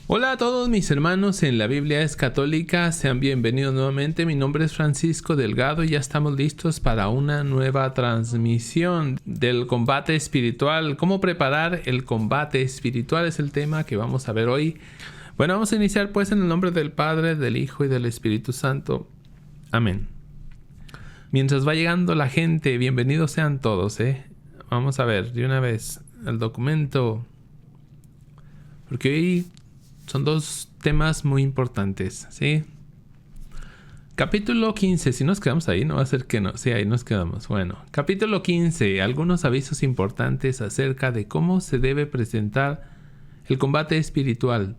Hola a todos mis hermanos en la Biblia es Católica, sean bienvenidos nuevamente. Mi nombre es Francisco Delgado y ya estamos listos para una nueva transmisión del combate espiritual. ¿Cómo preparar el combate espiritual? Es el tema que vamos a ver hoy. Bueno, vamos a iniciar pues en el nombre del Padre, del Hijo y del Espíritu Santo. Amén. Mientras va llegando la gente, bienvenidos sean todos, Vamos a ver de una vez el documento, porque hoy son dos temas muy importantes, ¿sí? Capítulo 15, si nos quedamos ahí, no va a ser que no. Sí, ahí nos quedamos. Bueno, capítulo 15, algunos avisos importantes acerca de cómo se debe presentar el combate espiritual,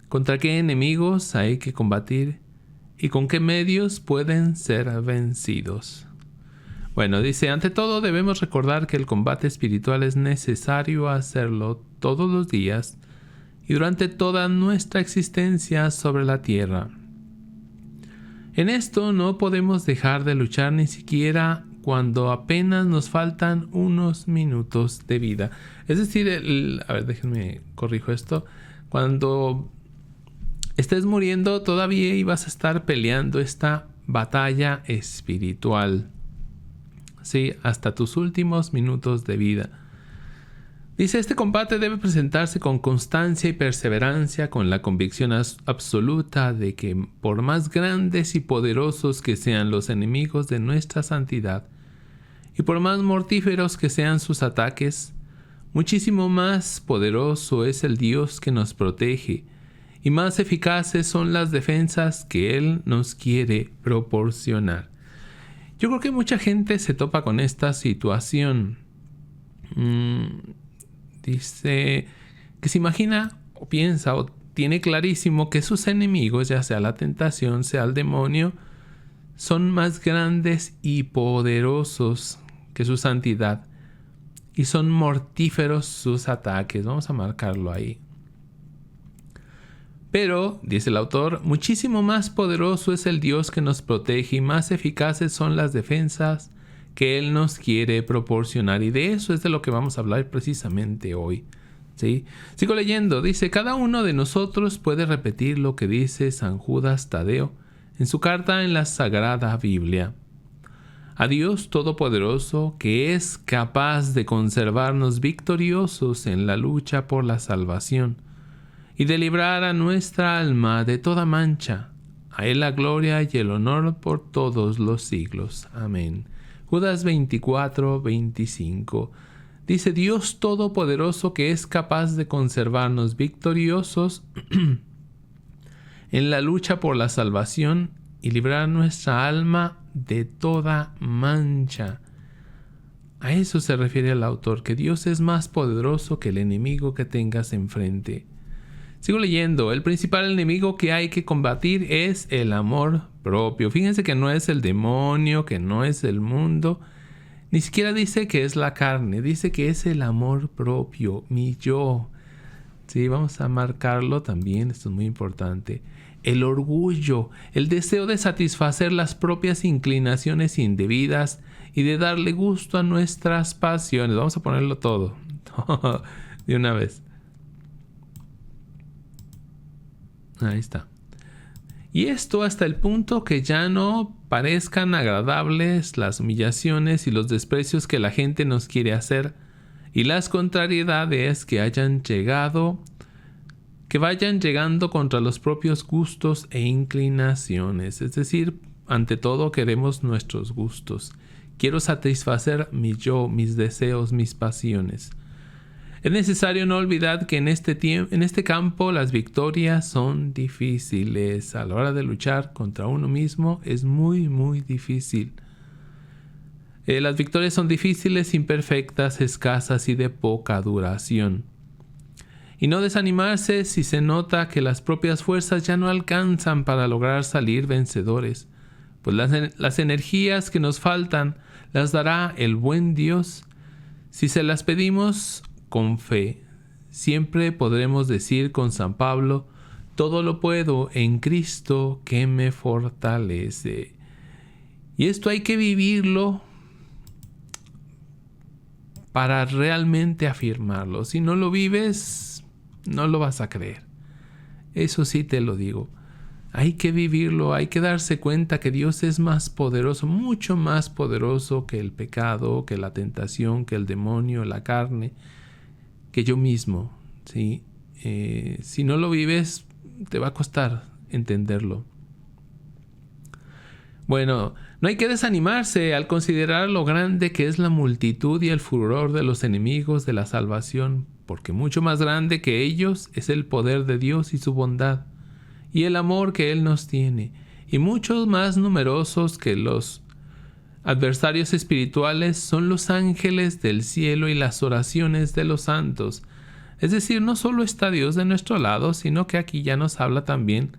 contra qué enemigos hay que combatir y con qué medios pueden ser vencidos. Bueno, dice, ante todo debemos recordar que el combate espiritual es necesario hacerlo todos los días y durante toda nuestra existencia sobre la tierra. En esto no podemos dejar de luchar ni siquiera cuando apenas nos faltan unos minutos de vida. Es decir, a ver, déjenme corrijo esto. Cuando estés muriendo, todavía ibas a estar peleando esta batalla espiritual. Sí, hasta tus últimos minutos de vida. Dice, este combate debe presentarse con constancia y perseverancia, con la convicción absoluta de que por más grandes y poderosos que sean los enemigos de nuestra santidad, y por más mortíferos que sean sus ataques, muchísimo más poderoso es el Dios que nos protege, y más eficaces son las defensas que Él nos quiere proporcionar. Yo creo que mucha gente se topa con esta situación. Dice que se imagina o piensa o tiene clarísimo que sus enemigos, ya sea la tentación, sea el demonio, son más grandes y poderosos que su santidad y son mortíferos sus ataques. Vamos a marcarlo ahí. Pero, dice el autor, muchísimo más poderoso es el Dios que nos protege y más eficaces son las defensas que Él nos quiere proporcionar, y de eso es de lo que vamos a hablar precisamente hoy, ¿sí? Sigo leyendo, dice, cada uno de nosotros puede repetir lo que dice San Judas Tadeo en su carta en la Sagrada Biblia. A Dios Todopoderoso, que es capaz de conservarnos victoriosos en la lucha por la salvación y de librar a nuestra alma de toda mancha, a Él la gloria y el honor por todos los siglos. Amén. Judas 24, 25. Dice, Dios Todopoderoso que es capaz de conservarnos victoriosos en la lucha por la salvación y librar nuestra alma de toda mancha. A eso se refiere el autor, que Dios es más poderoso que el enemigo que tengas enfrente. Sigo leyendo. El principal enemigo que hay que combatir es el amor propio. Fíjense que no es el demonio, que no es el mundo. Ni siquiera dice que es la carne. Dice que es el amor propio, mi yo. Sí, vamos a marcarlo también. Esto es muy importante. El orgullo, el deseo de satisfacer las propias inclinaciones indebidas y de darle gusto a nuestras pasiones. Vamos a ponerlo todo de una vez. Ahí está. Y esto hasta el punto que ya no parezcan agradables las humillaciones y los desprecios que la gente nos quiere hacer y las contrariedades que vayan llegando contra los propios gustos e inclinaciones. Es decir, ante todo queremos nuestros gustos. Quiero satisfacer mi yo, mis deseos, mis pasiones. Es necesario no olvidar que en este campo las victorias son difíciles. A la hora de luchar contra uno mismo es muy, muy difícil. Las victorias son difíciles, imperfectas, escasas y de poca duración. Y no desanimarse si se nota que las propias fuerzas ya no alcanzan para lograr salir vencedores, pues las energías que nos faltan las dará el buen Dios si se las pedimos con fe. Siempre podremos decir con San Pablo, todo lo puedo en Cristo que me fortalece. Y esto hay que vivirlo para realmente afirmarlo. Si no lo vives, no lo vas a creer. Eso sí te lo digo. Hay que vivirlo, hay que darse cuenta que Dios es más poderoso, mucho más poderoso que el pecado, que la tentación, que el demonio, la carne, que yo mismo, ¿sí? Si no lo vives, te va a costar entenderlo. Bueno, no hay que desanimarse al considerar lo grande que es la multitud y el furor de los enemigos de la salvación, porque mucho más grande que ellos es el poder de Dios y su bondad, y el amor que Él nos tiene, y muchos más numerosos que los adversarios espirituales son los ángeles del cielo y las oraciones de los santos. Es decir, no solo está Dios de nuestro lado, sino que aquí ya nos habla también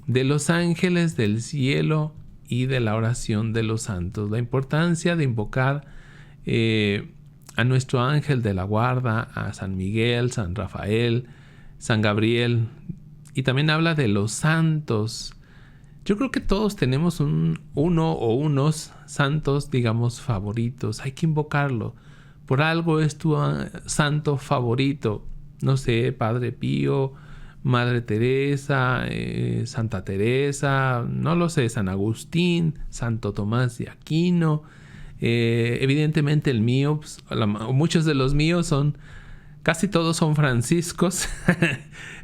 de los ángeles del cielo y de la oración de los santos. La importancia de invocar a nuestro ángel de la guarda, a San Miguel, San Rafael, San Gabriel, y también habla de los santos. Yo creo que todos tenemos uno o unos santos, digamos, favoritos. Hay que invocarlo. Por algo es tu santo favorito. No sé, Padre Pío, Madre Teresa, Santa Teresa, no lo sé, San Agustín, Santo Tomás de Aquino. Evidentemente el mío, pues, muchos de los míos casi todos son franciscos,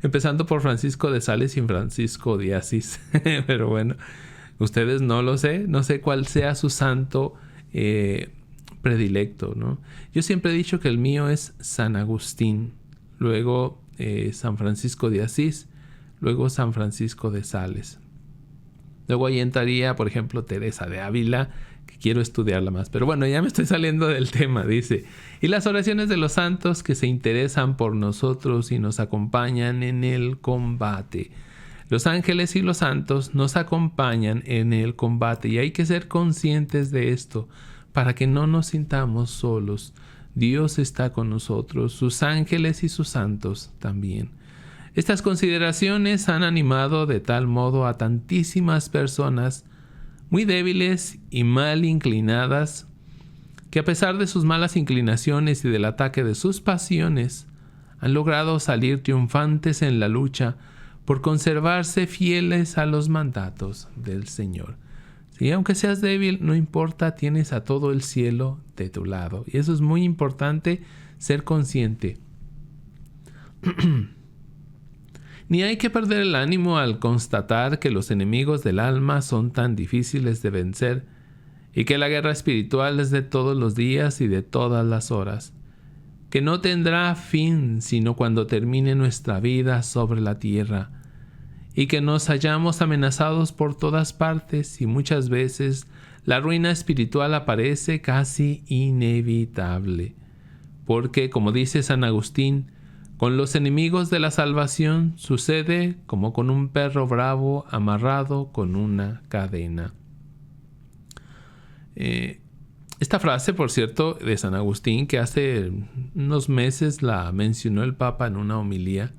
empezando por Francisco de Sales y Francisco de Asís. Pero bueno, ustedes no lo sé, no sé cuál sea su santo predilecto, ¿no? Yo siempre he dicho que el mío es San Agustín, luego San Francisco de Asís, luego San Francisco de Sales. Luego ahí entraría, por ejemplo, Teresa de Ávila, que quiero estudiarla más. Pero bueno, ya me estoy saliendo del tema, dice. Y las oraciones de los santos que se interesan por nosotros y nos acompañan en el combate. Los ángeles y los santos nos acompañan en el combate y hay que ser conscientes de esto para que no nos sintamos solos. Dios está con nosotros, sus ángeles y sus santos también. Estas consideraciones han animado de tal modo a tantísimas personas muy débiles y mal inclinadas, que a pesar de sus malas inclinaciones y del ataque de sus pasiones, han logrado salir triunfantes en la lucha por conservarse fieles a los mandatos del Señor. Sí, aunque seas débil, no importa, tienes a todo el cielo de tu lado. Y eso es muy importante, ser consciente. Ni hay que perder el ánimo al constatar que los enemigos del alma son tan difíciles de vencer y que la guerra espiritual es de todos los días y de todas las horas, que no tendrá fin sino cuando termine nuestra vida sobre la tierra, y que nos hallamos amenazados por todas partes y muchas veces la ruina espiritual aparece casi inevitable, porque, como dice San Agustín, con los enemigos de la salvación sucede como con un perro bravo amarrado con una cadena. Esta frase, por cierto, de San Agustín, que hace unos meses la mencionó el Papa en una homilía,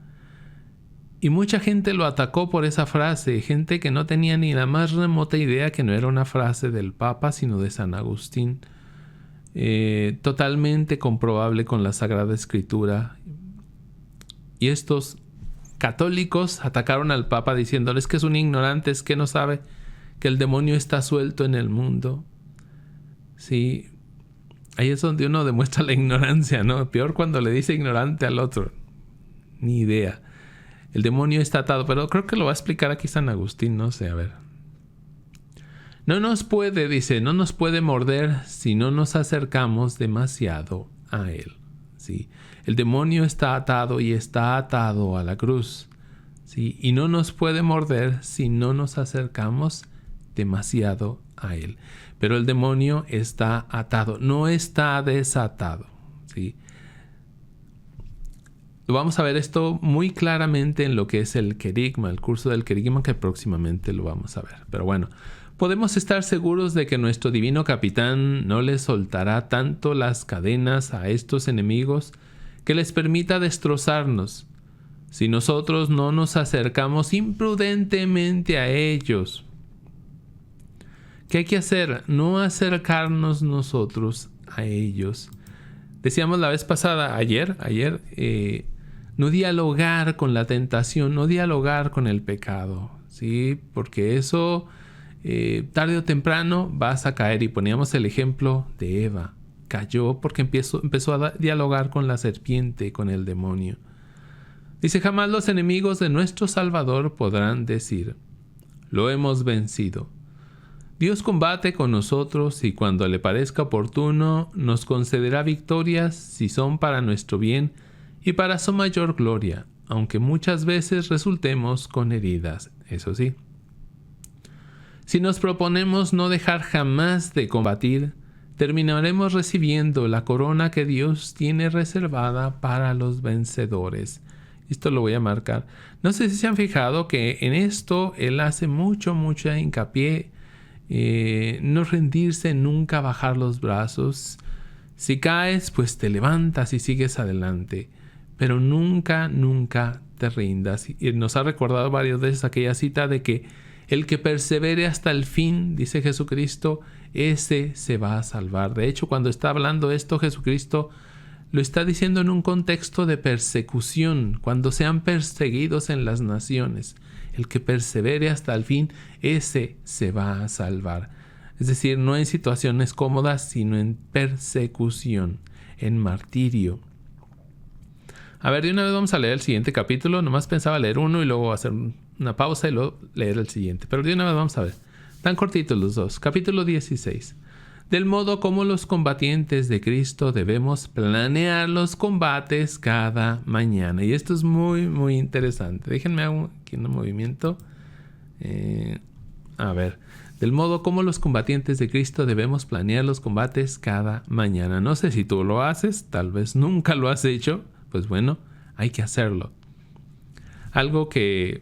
y mucha gente lo atacó por esa frase, gente que no tenía ni la más remota idea que no era una frase del Papa, sino de San Agustín, totalmente comprobable con la Sagrada Escritura. Y estos católicos atacaron al Papa diciéndoles que es un ignorante, es que no sabe que el demonio está suelto en el mundo. Sí, ahí es donde uno demuestra la ignorancia, ¿no? Peor cuando le dice ignorante al otro. Ni idea. El demonio está atado, pero creo que lo va a explicar aquí San Agustín, no sé, a ver. No nos puede morder si no nos acercamos demasiado a él. ¿Sí? El demonio está atado y está atado a la cruz, ¿sí? Y no nos puede morder si no nos acercamos demasiado a él. Pero el demonio está atado, no está desatado, ¿sí? Vamos a ver esto muy claramente en lo que es el querigma, el curso del querigma, que próximamente lo vamos a ver. Pero bueno, podemos estar seguros de que nuestro divino capitán no les soltará tanto las cadenas a estos enemigos que les permita destrozarnos si nosotros no nos acercamos imprudentemente a ellos. ¿Qué hay que hacer? No acercarnos nosotros a ellos. Decíamos la vez pasada, ayer, no dialogar con la tentación, no dialogar con el pecado, ¿sí? Porque eso tarde o temprano vas a caer. Y poníamos el ejemplo de Eva. Cayó porque empezó a dialogar con la serpiente, con el demonio. Dice, jamás los enemigos de nuestro Salvador podrán decir, lo hemos vencido. Dios combate con nosotros y cuando le parezca oportuno nos concederá victorias si son para nuestro bien y para su mayor gloria, aunque muchas veces resultemos con heridas, eso sí. Si nos proponemos no dejar jamás de combatir, terminaremos recibiendo la corona que Dios tiene reservada para los vencedores. Esto lo voy a marcar. No sé si se han fijado que en esto Él hace mucha hincapié. No rendirse, nunca bajar los brazos. Si caes, pues te levantas y sigues adelante. Pero nunca te rindas. Y nos ha recordado varias veces aquella cita de que el que persevere hasta el fin, dice Jesucristo, ese se va a salvar. De hecho, cuando está hablando esto, Jesucristo lo está diciendo en un contexto de persecución, cuando sean perseguidos en las naciones. El que persevere hasta el fin, ese se va a salvar. Es decir, no en situaciones cómodas, sino en persecución, en martirio. A ver, de una vez vamos a leer el siguiente capítulo. Nomás pensaba leer uno y luego hacer una pausa y luego leer el siguiente. Pero de una vez vamos a ver. Tan cortitos los dos. Capítulo 16. Del modo como los combatientes de Cristo debemos planear los combates cada mañana. Y esto es muy interesante. Déjenme hago aquí un movimiento. A ver. Del modo como los combatientes de Cristo debemos planear los combates cada mañana. No sé si tú lo haces, tal vez nunca lo has hecho. Pues bueno, hay que hacerlo. Algo que,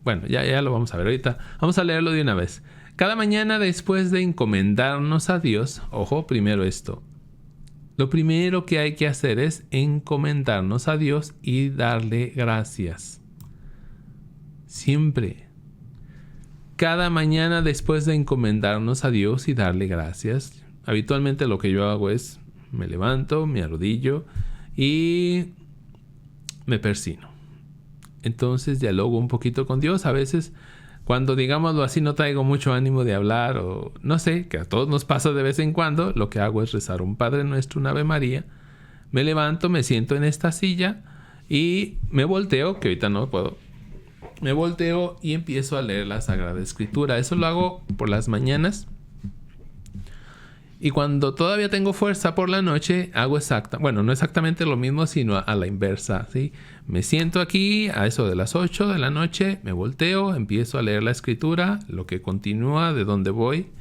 bueno, ya lo vamos a ver ahorita. Vamos a leerlo de una vez. Cada mañana después de encomendarnos a Dios, ojo, primero esto. Lo primero que hay que hacer es encomendarnos a Dios y darle gracias. Siempre. Cada mañana después de encomendarnos a Dios y darle gracias. Habitualmente lo que yo hago es, me levanto, me arrodillo y me persino. Entonces dialogo un poquito con Dios. A veces, cuando digámoslo así, no traigo mucho ánimo de hablar o no sé, que a todos nos pasa de vez en cuando, lo que hago es rezar un Padre Nuestro, un Ave María. Me levanto, me siento en esta silla y me volteo, que ahorita no puedo. Me volteo y empiezo a leer la Sagrada Escritura. Eso lo hago por las mañanas. Y cuando todavía tengo fuerza por la noche, hago no exactamente lo mismo, sino a la inversa, ¿sí? Me siento aquí a eso de las 8 de la noche, me volteo, empiezo a leer la escritura, lo que continúa de donde voy,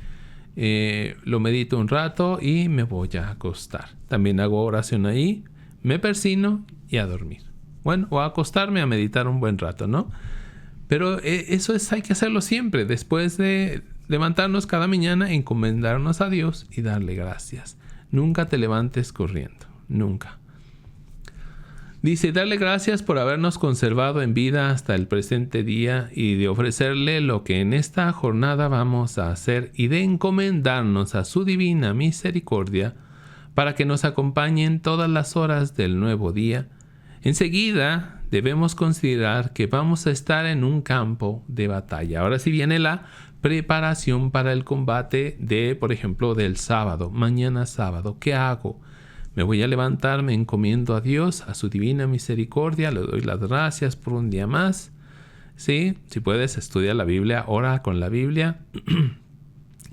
lo medito un rato y me voy a acostar. También hago oración ahí, me persino y a dormir. Bueno, o a acostarme a meditar un buen rato, ¿no? Pero hay que hacerlo siempre, después de levantarnos cada mañana, encomendarnos a Dios y darle gracias. Nunca te levantes corriendo, nunca. Dice, darle gracias por habernos conservado en vida hasta el presente día y de ofrecerle lo que en esta jornada vamos a hacer y de encomendarnos a su divina misericordia para que nos acompañe en todas las horas del nuevo día. Enseguida debemos considerar que vamos a estar en un campo de batalla. Ahora sí viene la preparación para el combate por ejemplo, del sábado. Mañana sábado, ¿qué hago? Me voy a levantar, me encomiendo a Dios, a su divina misericordia, le doy las gracias por un día más. ¿Sí? Si puedes, estudia la Biblia, ora con la Biblia.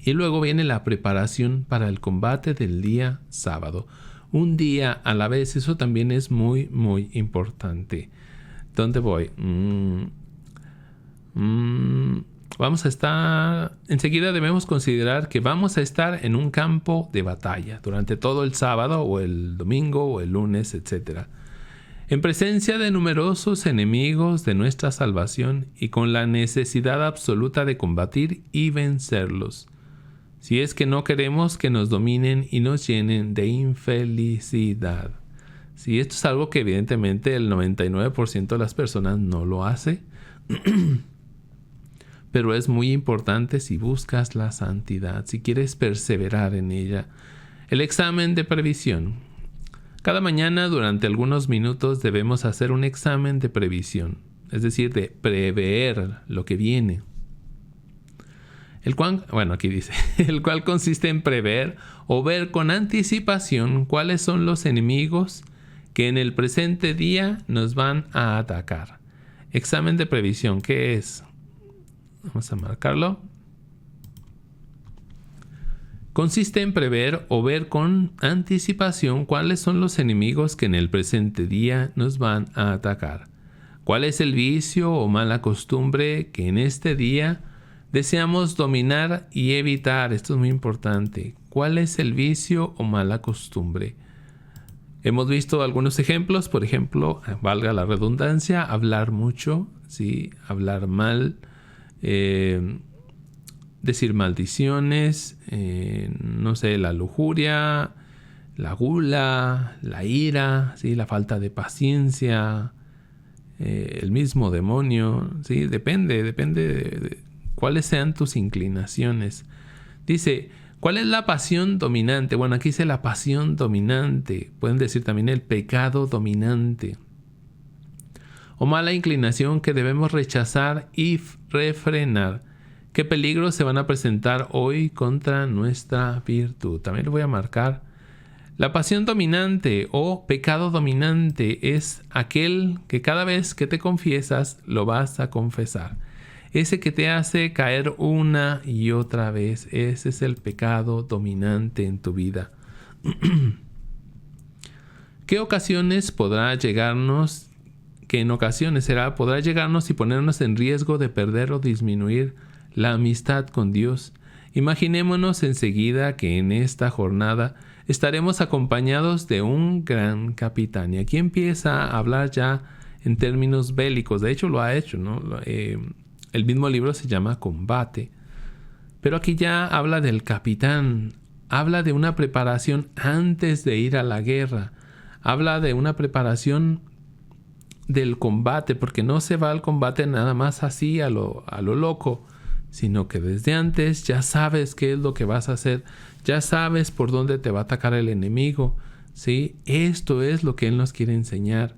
Y luego viene la preparación para el combate del día sábado. Un día a la vez, eso también es muy importante. ¿Dónde voy? Enseguida debemos considerar que vamos a estar en un campo de batalla durante todo el sábado o el domingo o el lunes, etc. En presencia de numerosos enemigos de nuestra salvación y con la necesidad absoluta de combatir y vencerlos. Si es que no queremos que nos dominen y nos llenen de infelicidad. Si esto es algo que evidentemente el 99% de las personas no lo hace. Pero es muy importante si buscas la santidad, si quieres perseverar en ella. El examen de previsión. Cada mañana durante algunos minutos debemos hacer un examen de previsión, es decir, de prever lo que viene. El cual consiste en prever o ver con anticipación cuáles son los enemigos que en el presente día nos van a atacar. Examen de previsión, ¿qué es? Vamos a marcarlo. Consiste en prever o ver con anticipación cuáles son los enemigos que en el presente día nos van a atacar. ¿Cuál es el vicio o mala costumbre que en este día deseamos dominar y evitar? Esto es muy importante. ¿Cuál es el vicio o mala costumbre? Hemos visto algunos ejemplos. Por ejemplo, valga la redundancia, hablar mucho, ¿sí? Hablar mal, decir maldiciones, la lujuria, la gula, la ira, ¿sí? La falta de paciencia, el mismo demonio, ¿sí? Depende de cuáles sean tus inclinaciones. Dice, ¿cuál es la pasión dominante? Bueno, aquí dice la pasión dominante. Pueden decir también el pecado dominante. O mala inclinación que debemos rechazar y refrenar. ¿Qué peligros se van a presentar hoy contra nuestra virtud? También lo voy a marcar. La pasión dominante o pecado dominante es aquel que cada vez que te confiesas lo vas a confesar. Ese que te hace caer una y otra vez. Ese es el pecado dominante en tu vida. ¿Qué ocasiones podrá llegarnos? Que en ocasiones podrá llegarnos y ponernos en riesgo de perder o disminuir la amistad con Dios. Imaginémonos enseguida que en esta jornada estaremos acompañados de un gran capitán. Y aquí empieza a hablar ya en términos bélicos. De hecho, lo ha hecho, ¿no? El mismo libro se llama Combate. Pero aquí ya habla del capitán. Habla de una preparación antes de ir a la guerra. Habla de una preparación del combate, porque no se va al combate nada más así a lo loco, sino que desde antes ya sabes qué es lo que vas a hacer, ya sabes por dónde te va a atacar el enemigo, ¿sí? Esto es lo que Él nos quiere enseñar.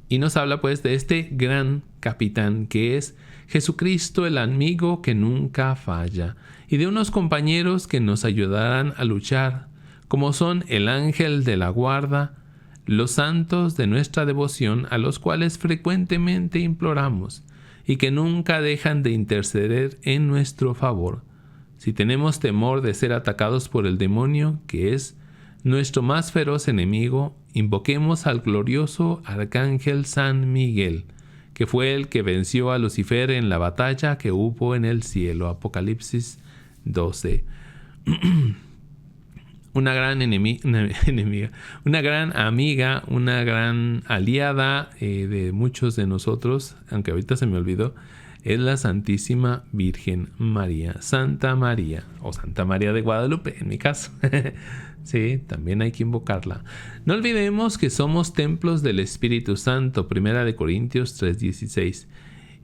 Y nos habla pues de este gran capitán que es Jesucristo, el amigo que nunca falla, y de unos compañeros que nos ayudarán a luchar, como son el ángel de la guarda, los santos de nuestra devoción a los cuales frecuentemente imploramos, y que nunca dejan de interceder en nuestro favor. Si tenemos temor de ser atacados por el demonio, que es nuestro más feroz enemigo, invoquemos al glorioso arcángel San Miguel, que fue el que venció a Lucifer en la batalla que hubo en el cielo. Apocalipsis 12. Una gran enemiga, una gran amiga, una gran aliada de muchos de nosotros, aunque ahorita se me olvidó, es la Santísima Virgen María, Santa María, o Santa María de Guadalupe, en mi caso. Sí, también hay que invocarla. No olvidemos que somos templos del Espíritu Santo, 1 Corintios 3:16,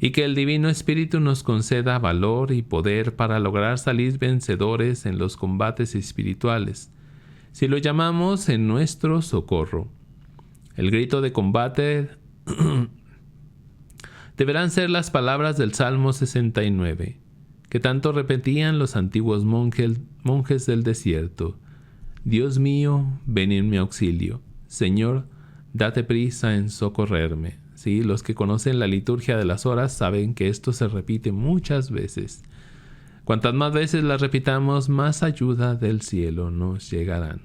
y que el Divino Espíritu nos conceda valor y poder para lograr salir vencedores en los combates espirituales, si lo llamamos en nuestro socorro. El grito de combate deberán ser las palabras del Salmo 69, que tanto repetían los antiguos monjes del desierto. Dios mío, ven en mi auxilio. Señor, date prisa en socorrerme. Sí, los que conocen la liturgia de las horas saben que esto se repite muchas veces. Cuantas más veces las repitamos, más ayuda del cielo nos llegarán.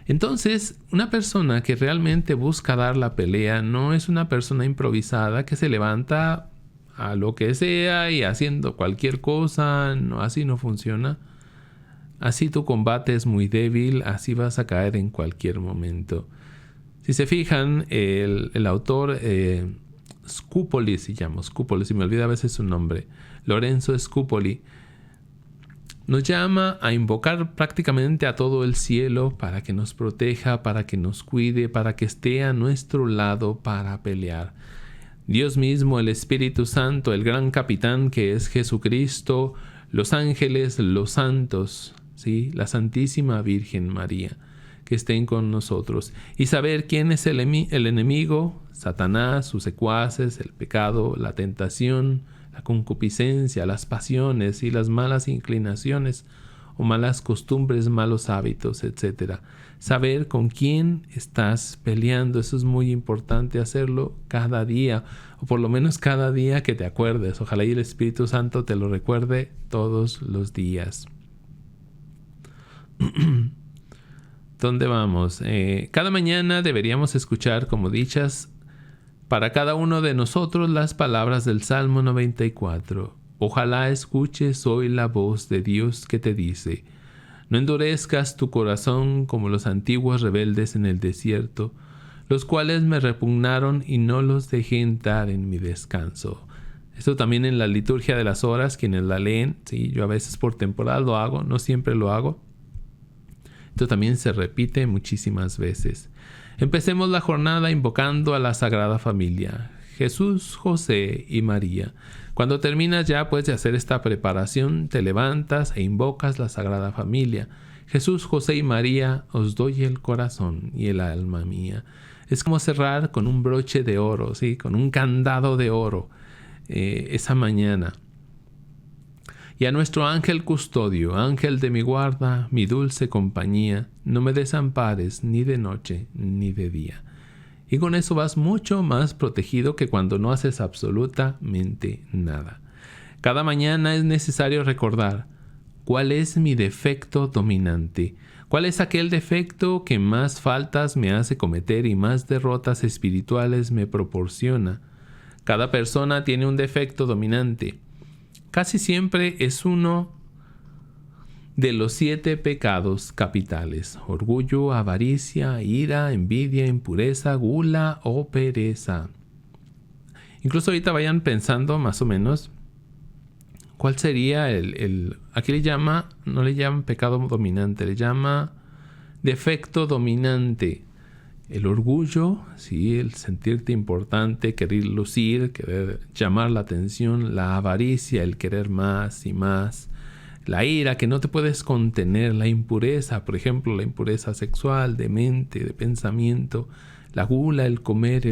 Entonces, una persona que realmente busca dar la pelea no es una persona improvisada que se levanta a lo que sea y haciendo cualquier cosa. No, así no funciona. Así tu combate es muy débil, así vas a caer en cualquier momento. Si se fijan, el autor Scupoli se llama, Scupoli, se me olvida a veces su nombre, Lorenzo Scupoli, nos llama a invocar prácticamente a todo el cielo para que nos proteja, para que nos cuide, para que esté a nuestro lado para pelear. Dios mismo, el Espíritu Santo, el gran capitán que es Jesucristo, los ángeles, los santos, ¿sí? La Santísima Virgen María, que estén con nosotros. Y saber quién es el enemigo, Satanás, sus secuaces, el pecado, la tentación, la concupiscencia, las pasiones y las malas inclinaciones o malas costumbres, malos hábitos, etc. Saber con quién estás peleando, eso es muy importante hacerlo cada día, o por lo menos cada día que te acuerdes. Ojalá y el Espíritu Santo te lo recuerde todos los días. ¿Dónde vamos? Cada mañana deberíamos escuchar como dichas para cada uno de nosotros las palabras del Salmo 94. Ojalá escuches hoy la voz de Dios que te dice: no endurezcas tu corazón como los antiguos rebeldes en el desierto, los cuales me repugnaron y no los dejé entrar en mi descanso. Esto también en la liturgia de las horas, quienes la leen, sí, yo a veces por temporada lo hago, no siempre lo hago. Esto también se repite muchísimas veces. Empecemos la jornada invocando a la Sagrada Familia, Jesús, José y María. Cuando terminas ya pues de hacer esta preparación, te levantas e invocas la Sagrada Familia. Jesús, José y María, os doy el corazón y el alma mía. Es como cerrar con un broche de oro, ¿sí? Con un candado de oro esa mañana. Y a nuestro ángel custodio, ángel de mi guarda, mi dulce compañía, no me desampares ni de noche ni de día. Y con eso vas mucho más protegido que cuando no haces absolutamente nada. Cada mañana es necesario recordar cuál es mi defecto dominante, cuál es aquel defecto que más faltas me hace cometer y más derrotas espirituales me proporciona. Cada persona tiene un defecto dominante. Casi siempre es uno de los 7 pecados capitales: orgullo, avaricia, ira, envidia, impureza, gula o pereza. Incluso ahorita vayan pensando más o menos cuál sería aquí no le llaman pecado dominante, le llama defecto dominante. El orgullo, sí, el sentirte importante, querer lucir, querer llamar la atención. La avaricia, el querer más y más. La ira, que no te puedes contener. La impureza, por ejemplo, la impureza sexual, de mente, de pensamiento. La gula, el comer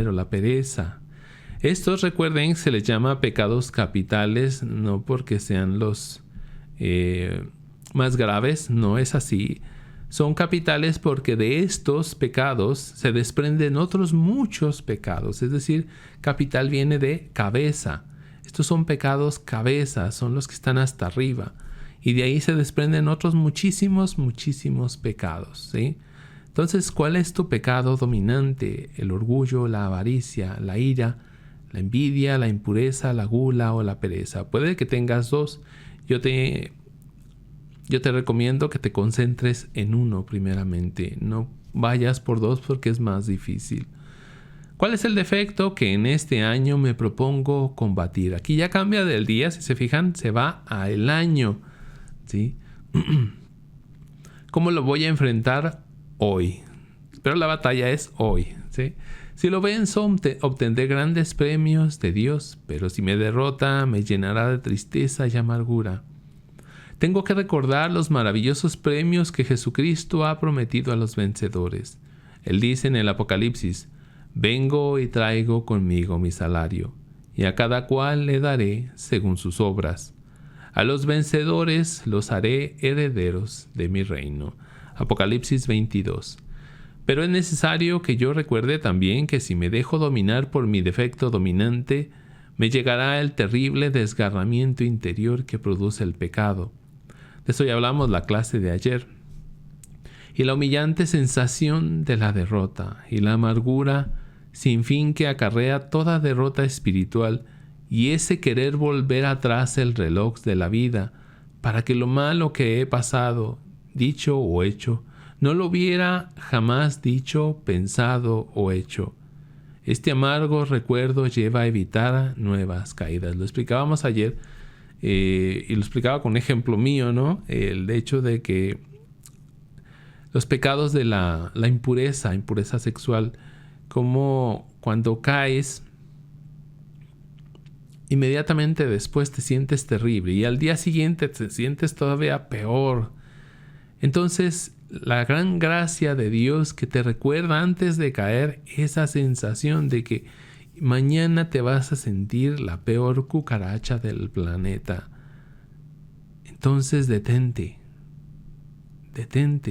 o la pereza. Estos, recuerden, se les llama pecados capitales, no porque sean los más graves, no es así. Son capitales porque de estos pecados se desprenden otros muchos pecados. Es decir, capital viene de cabeza. Estos son pecados cabeza, son los que están hasta arriba. Y de ahí se desprenden otros muchísimos pecados, ¿sí? Entonces, ¿cuál es tu pecado dominante? El orgullo, la avaricia, la ira, la envidia, la impureza, la gula o la pereza. Puede que tengas 2. Yo te recomiendo que te concentres en uno primeramente. No vayas por 2 porque es más difícil. ¿Cuál es el defecto que en este año me propongo combatir? Aquí ya cambia del día, si se fijan, se va al año, ¿sí? ¿Cómo lo voy a enfrentar hoy? Pero la batalla es hoy, ¿sí? Si lo venzo, obtendré grandes premios de Dios, pero si me derrota, me llenará de tristeza y amargura. Tengo que recordar los maravillosos premios que Jesucristo ha prometido a los vencedores. Él dice en el Apocalipsis: vengo y traigo conmigo mi salario, y a cada cual le daré según sus obras. A los vencedores los haré herederos de mi reino. Apocalipsis 22. Pero es necesario que yo recuerde también que si me dejo dominar por mi defecto dominante, me llegará el terrible desgarramiento interior que produce el pecado. De eso ya hablamos la clase de ayer. Y la humillante sensación de la derrota y la amargura sin fin que acarrea toda derrota espiritual, y ese querer volver atrás el reloj de la vida para que lo malo que he pasado, dicho o hecho, no lo hubiera jamás dicho, pensado o hecho. Este amargo recuerdo lleva a evitar nuevas caídas. Lo explicábamos ayer y lo explicaba con un ejemplo mío, ¿no? El hecho de que los pecados de la impureza sexual, como cuando caes, inmediatamente después te sientes terrible y al día siguiente te sientes todavía peor. Entonces, la gran gracia de Dios que te recuerda antes de caer esa sensación de que mañana te vas a sentir la peor cucaracha del planeta. Entonces detente,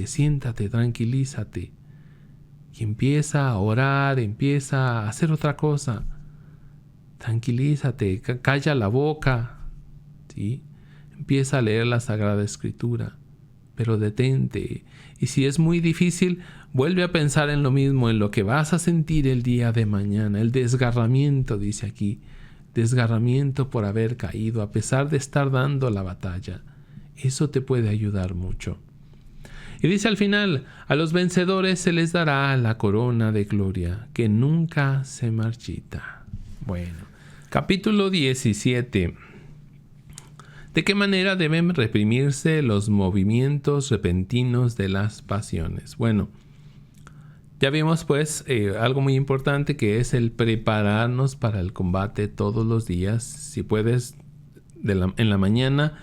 siéntate, tranquilízate y empieza a orar, empieza a hacer otra cosa. Tranquilízate, calla la boca, ¿sí? Empieza a leer la Sagrada Escritura, pero detente. Y si es muy difícil, vuelve a pensar en lo mismo, en lo que vas a sentir el día de mañana. El desgarramiento, dice aquí, desgarramiento por haber caído, a pesar de estar dando la batalla. Eso te puede ayudar mucho. Y dice al final, a los vencedores se les dará la corona de gloria, que nunca se marchita. Bueno, capítulo 17. ¿De qué manera deben reprimirse los movimientos repentinos de las pasiones? Bueno, ya vimos pues algo muy importante, que es el prepararnos para el combate todos los días. Si puedes en la mañana,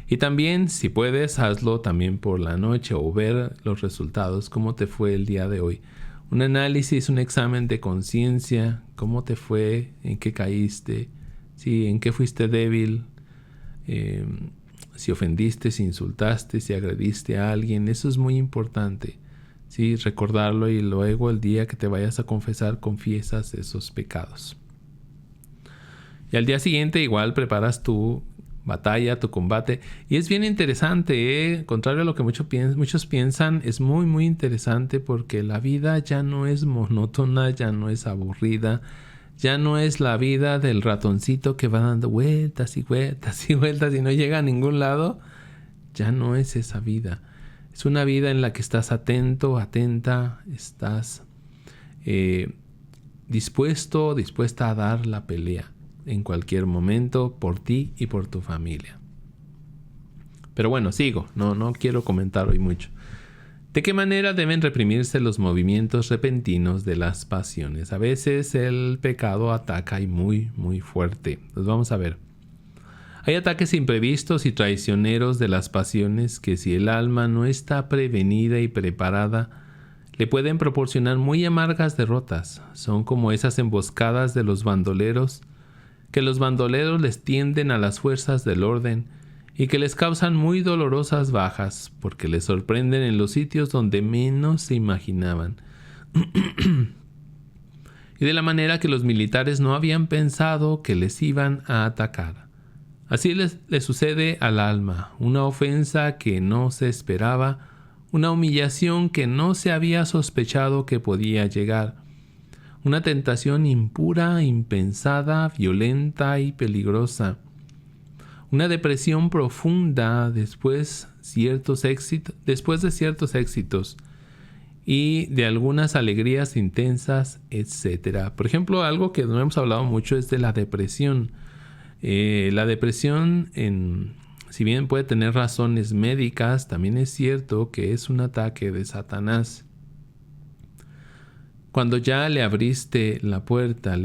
y también si puedes hazlo también por la noche, o ver los resultados, cómo te fue el día de hoy. Un análisis, un examen de conciencia, cómo te fue, en qué caíste, ¿sí? En qué fuiste débil. Si ofendiste, si insultaste, si agrediste a alguien. Eso es muy importante, ¿sí? Recordarlo, y luego el día que te vayas a confesar, confiesas esos pecados. Y al día siguiente igual preparas tu batalla, tu combate. Y es bien interesante, contrario a lo que muchos piensan, es muy muy interesante, porque la vida ya no es monótona, ya no es aburrida. Ya no es la vida del ratoncito que va dando vueltas y vueltas y vueltas y no llega a ningún lado. Ya no es esa vida. Es una vida en la que estás atento, atenta, estás dispuesta a dar la pelea en cualquier momento por ti y por tu familia. Pero bueno, sigo. No quiero comentar hoy mucho. ¿De qué manera deben reprimirse los movimientos repentinos de las pasiones? A veces el pecado ataca y muy, muy fuerte. Los vamos a ver. Hay ataques imprevistos y traicioneros de las pasiones que, si el alma no está prevenida y preparada, le pueden proporcionar muy amargas derrotas. Son como esas emboscadas de los bandoleros, que los bandoleros les tienden a las fuerzas del orden, y que les causan muy dolorosas bajas, porque les sorprenden en los sitios donde menos se imaginaban. Y de la manera que los militares no habían pensado que les iban a atacar. Así les sucede al alma, una ofensa que no se esperaba, una humillación que no se había sospechado que podía llegar, una tentación impura, impensada, violenta y peligrosa. Una depresión profunda después de ciertos éxitos y de algunas alegrías intensas, etc. Por ejemplo, algo que no hemos hablado mucho es de la depresión. La depresión, si bien puede tener razones médicas, también es cierto que es un ataque de Satanás. Cuando ya le abres la puerta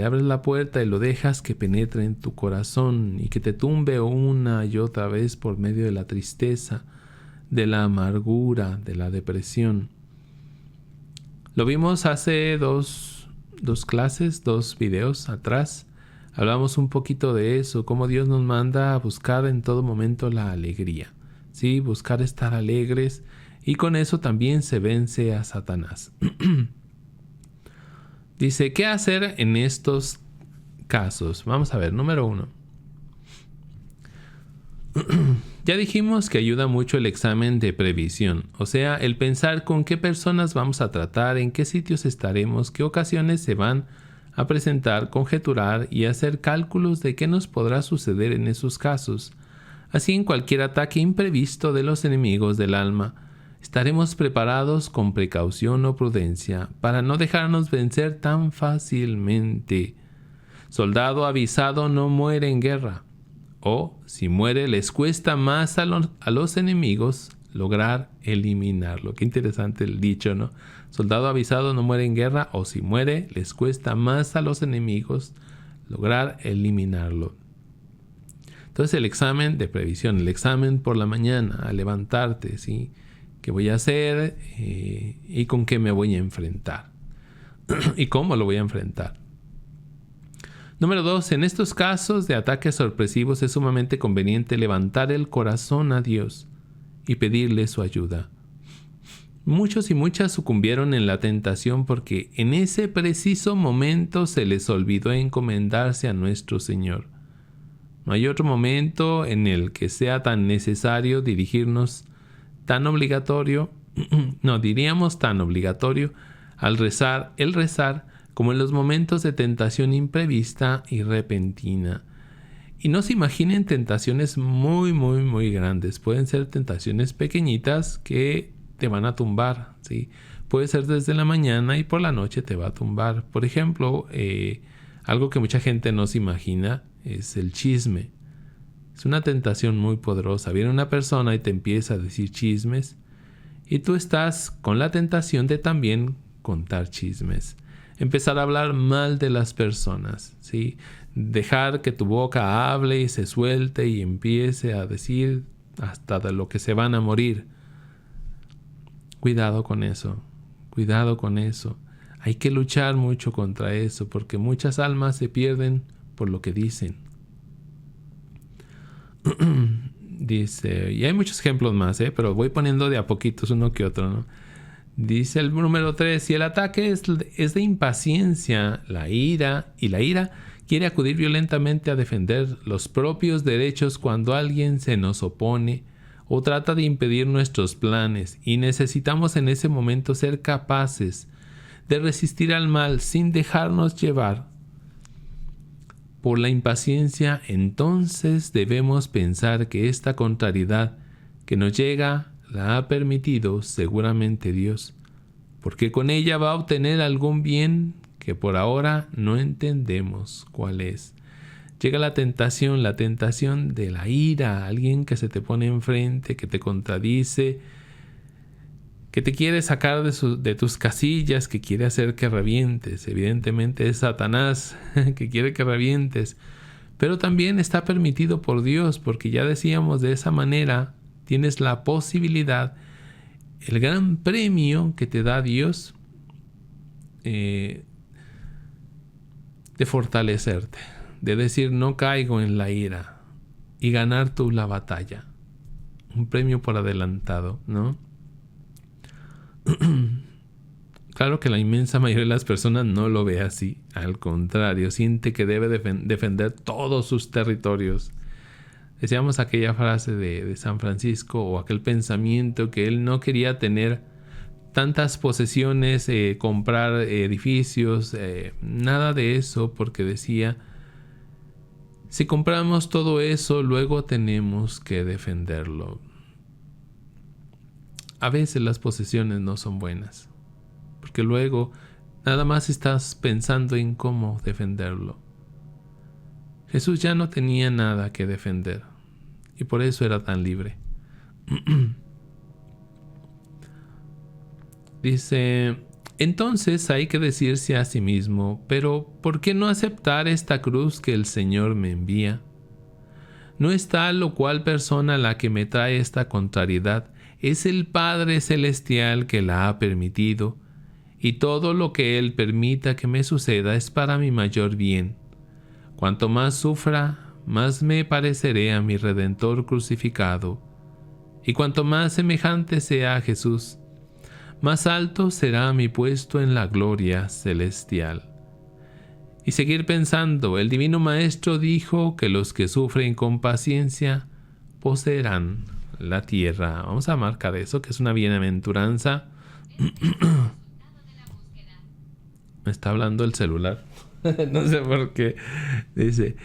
y lo dejas que penetre en tu corazón y que te tumbe una y otra vez por medio de la tristeza, de la amargura, de la depresión. Lo vimos hace dos videos atrás. Hablamos un poquito de eso, cómo Dios nos manda a buscar en todo momento la alegría, ¿sí? Buscar estar alegres, y con eso también se vence a Satanás. Dice, ¿qué hacer en estos casos? Vamos a ver, número 1. Ya dijimos que ayuda mucho el examen de previsión, o sea, el pensar con qué personas vamos a tratar, en qué sitios estaremos, qué ocasiones se van a presentar, conjeturar y hacer cálculos de qué nos podrá suceder en esos casos. Así, en cualquier ataque imprevisto de los enemigos del alma, estaremos preparados con precaución o prudencia para no dejarnos vencer tan fácilmente. Soldado avisado no muere en guerra, o si muere les cuesta más a los enemigos lograr eliminarlo. Qué interesante el dicho, ¿no? Soldado avisado no muere en guerra, o si muere les cuesta más a los enemigos lograr eliminarlo. Entonces el examen de previsión, el examen por la mañana al levantarte, ¿sí? ¿Qué voy a hacer? ¿Y con qué me voy a enfrentar? ¿Y cómo lo voy a enfrentar? Número 2. En estos casos de ataques sorpresivos es sumamente conveniente levantar el corazón a Dios y pedirle su ayuda. Muchos y muchas sucumbieron en la tentación porque en ese preciso momento se les olvidó encomendarse a nuestro Señor. No hay otro momento en el que sea tan necesario dirigirnos tan obligatorio, tan obligatorio al rezar, como en los momentos de tentación imprevista y repentina. Y no se imaginen tentaciones muy, muy, muy grandes. Pueden ser tentaciones pequeñitas que te van a tumbar, ¿sí? Puede ser desde la mañana y por la noche te va a tumbar. Por ejemplo, algo que mucha gente no se imagina es el chisme. Es una tentación muy poderosa. Viene una persona y te empieza a decir chismes y tú estás con la tentación de también contar chismes. Empezar a hablar mal de las personas, ¿sí? Dejar que tu boca hable y se suelte y empiece a decir hasta de lo que se van a morir. Cuidado con eso, cuidado con eso. Hay que luchar mucho contra eso porque muchas almas se pierden por lo que dicen. Dice, y hay muchos ejemplos más, pero voy poniendo de a poquitos uno que otro, ¿no? Dice el número 3, si el ataque es de impaciencia, la ira quiere acudir violentamente a defender los propios derechos cuando alguien se nos opone o trata de impedir nuestros planes, y necesitamos en ese momento ser capaces de resistir al mal sin dejarnos llevar por la impaciencia. Entonces debemos pensar que esta contrariedad que nos llega la ha permitido seguramente Dios, porque con ella va a obtener algún bien que por ahora no entendemos cuál es. Llega la tentación de la ira, alguien que se te pone enfrente, que te contradice, que te quiere sacar de tus casillas, que quiere hacer que revientes. Evidentemente es Satanás que quiere que revientes, pero también está permitido por Dios, porque ya decíamos, de esa manera tienes la posibilidad, el gran premio que te da Dios, de fortalecerte, de decir no caigo en la ira y ganar tú la batalla. Un premio por adelantado, ¿no? Claro que la inmensa mayoría de las personas no lo ve así. Al contrario, siente que debe defender todos sus territorios. Decíamos aquella frase de San Francisco, o aquel pensamiento que él no quería tener tantas posesiones, comprar edificios, nada de eso, porque decía, si compramos todo eso, luego tenemos que defenderlo. A veces las posesiones no son buenas, porque luego nada más estás pensando en cómo defenderlo. Jesús ya no tenía nada que defender, y por eso era tan libre. Dice, entonces hay que decirse a sí mismo, pero ¿por qué no aceptar esta cruz que el Señor me envía? No es tal o cual persona la que me trae esta contrariedad, es el Padre Celestial que la ha permitido, y todo lo que Él permita que me suceda es para mi mayor bien. Cuanto más sufra, más me pareceré a mi Redentor crucificado, y cuanto más semejante sea a Jesús, más alto será mi puesto en la gloria celestial. Y seguir pensando, el Divino Maestro dijo que los que sufren con paciencia poseerán la tierra. Vamos a marcar eso, que es una bienaventuranza. Me está hablando el celular. No sé por qué. Dice,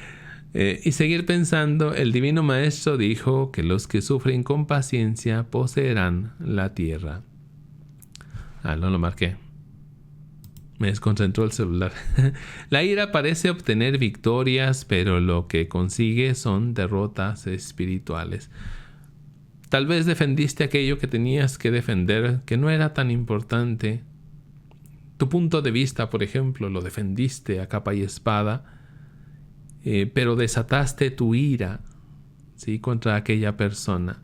y seguir pensando, el Divino Maestro dijo que los que sufren con paciencia poseerán la tierra. No lo marqué. Me desconcentró el celular. La ira parece obtener victorias, pero lo que consigue son derrotas espirituales. Tal vez defendiste aquello que tenías que defender, que no era tan importante. Tu punto de vista, por ejemplo, lo defendiste a capa y espada, pero desataste tu ira, ¿sí?, contra aquella persona.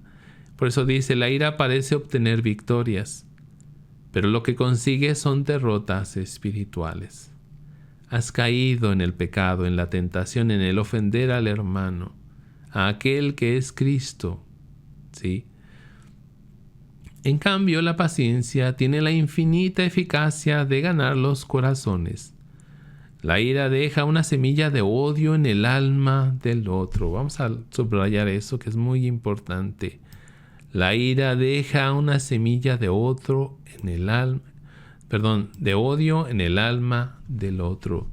Por eso dice, la ira parece obtener victorias, pero lo que consigue son derrotas espirituales. Has caído en el pecado, en la tentación, en el ofender al hermano, a aquel que es Cristo, ¿sí? En cambio, la paciencia tiene la infinita eficacia de ganar los corazones. La ira deja una semilla de odio en el alma del otro. Vamos a subrayar eso, que es muy importante. La ira deja una semilla de odio en el alma del otro.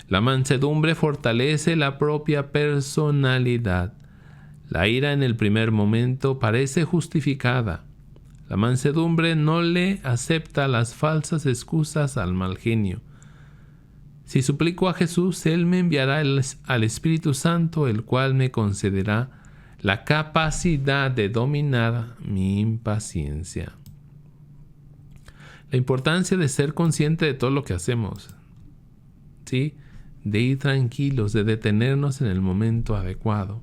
La mansedumbre fortalece la propia personalidad. La ira en el primer momento parece justificada. La mansedumbre no le acepta las falsas excusas al mal genio. Si suplico a Jesús, Él me enviará al Espíritu Santo, el cual me concederá la capacidad de dominar mi impaciencia. La importancia de ser consciente de todo lo que hacemos, ¿sí? De ir tranquilos, de detenernos en el momento adecuado,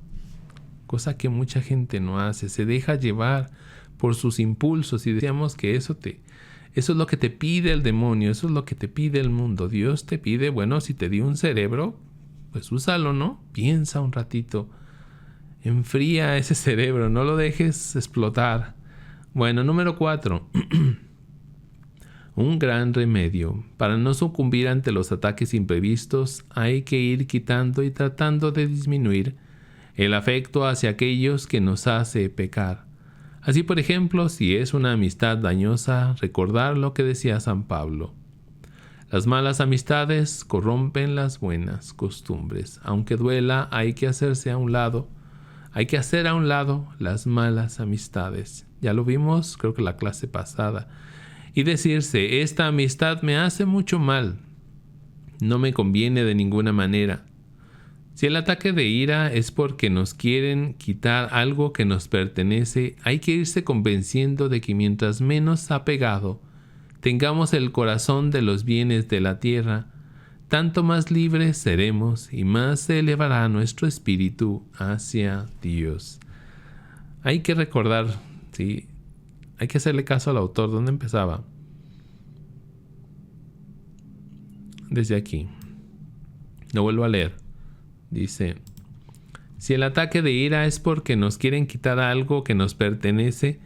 cosa que mucha gente no hace, se deja llevar por sus impulsos y decíamos que eso es lo que te pide el demonio, eso es lo que te pide el mundo. Dios te pide, bueno, si te dio un cerebro, pues úsalo, ¿no? Piensa un ratito, enfría ese cerebro, no lo dejes explotar. Bueno, número 4. Un gran remedio. Para no sucumbir ante los ataques imprevistos, hay que ir quitando y tratando de disminuir el afecto hacia aquellos que nos hace pecar. Así, por ejemplo, si es una amistad dañosa, recordar lo que decía San Pablo. Las malas amistades corrompen las buenas costumbres. Aunque duela, hay que hacer a un lado las malas amistades. Ya lo vimos, creo que la clase pasada. Y decirse, esta amistad me hace mucho mal. No me conviene de ninguna manera. Si el ataque de ira es porque nos quieren quitar algo que nos pertenece, hay que irse convenciendo de que mientras menos apegado tengamos el corazón de los bienes de la tierra, tanto más libres seremos y más se elevará nuestro espíritu hacia Dios. Hay que recordar, ¿sí? Hay que hacerle caso al autor. ¿Dónde empezaba? Desde aquí. Lo vuelvo a leer. Dice, si el ataque de ira es porque nos quieren quitar algo que nos pertenece,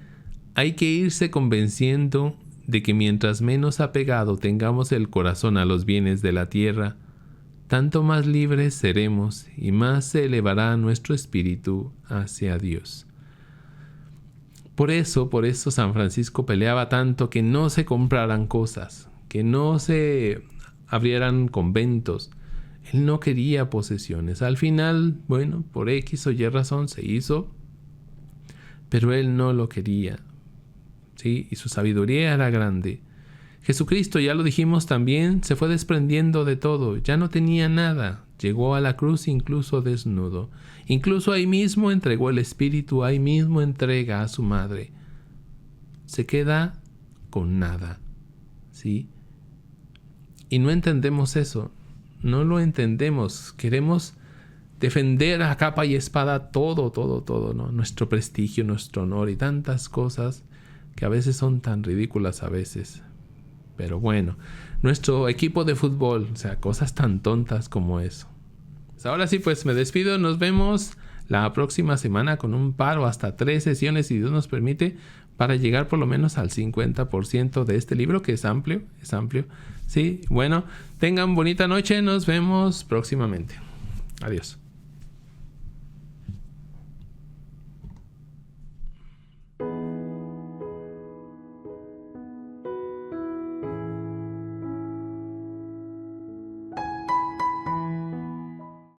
hay que irse convenciendo de que mientras menos apegado tengamos el corazón a los bienes de la tierra, tanto más libres seremos y más se elevará nuestro espíritu hacia Dios. Por eso San Francisco peleaba tanto que no se compraran cosas, que no se abrieran conventos. Él no quería posesiones. Al final, bueno, por X o Y razón se hizo, pero él no lo quería, ¿sí? Y su sabiduría era grande. Jesucristo, ya lo dijimos también, se fue desprendiendo de todo. Ya no tenía nada. Llegó a la cruz incluso desnudo. Incluso ahí mismo entregó el espíritu, ahí mismo entrega a su madre. Se queda con nada, ¿sí? Y no entendemos eso. No lo entendemos. Queremos defender a capa y espada todo, ¿no? Nuestro prestigio, nuestro honor y tantas cosas que a veces son tan ridículas a veces. Pero bueno, nuestro equipo de fútbol, o sea, cosas tan tontas como eso. Ahora sí, pues me despido. Nos vemos la próxima semana con un par o hasta 3 sesiones, si Dios nos permite, para llegar por lo menos al 50% de este libro, que es amplio. Sí, bueno, tengan bonita noche. Nos vemos próximamente. Adiós.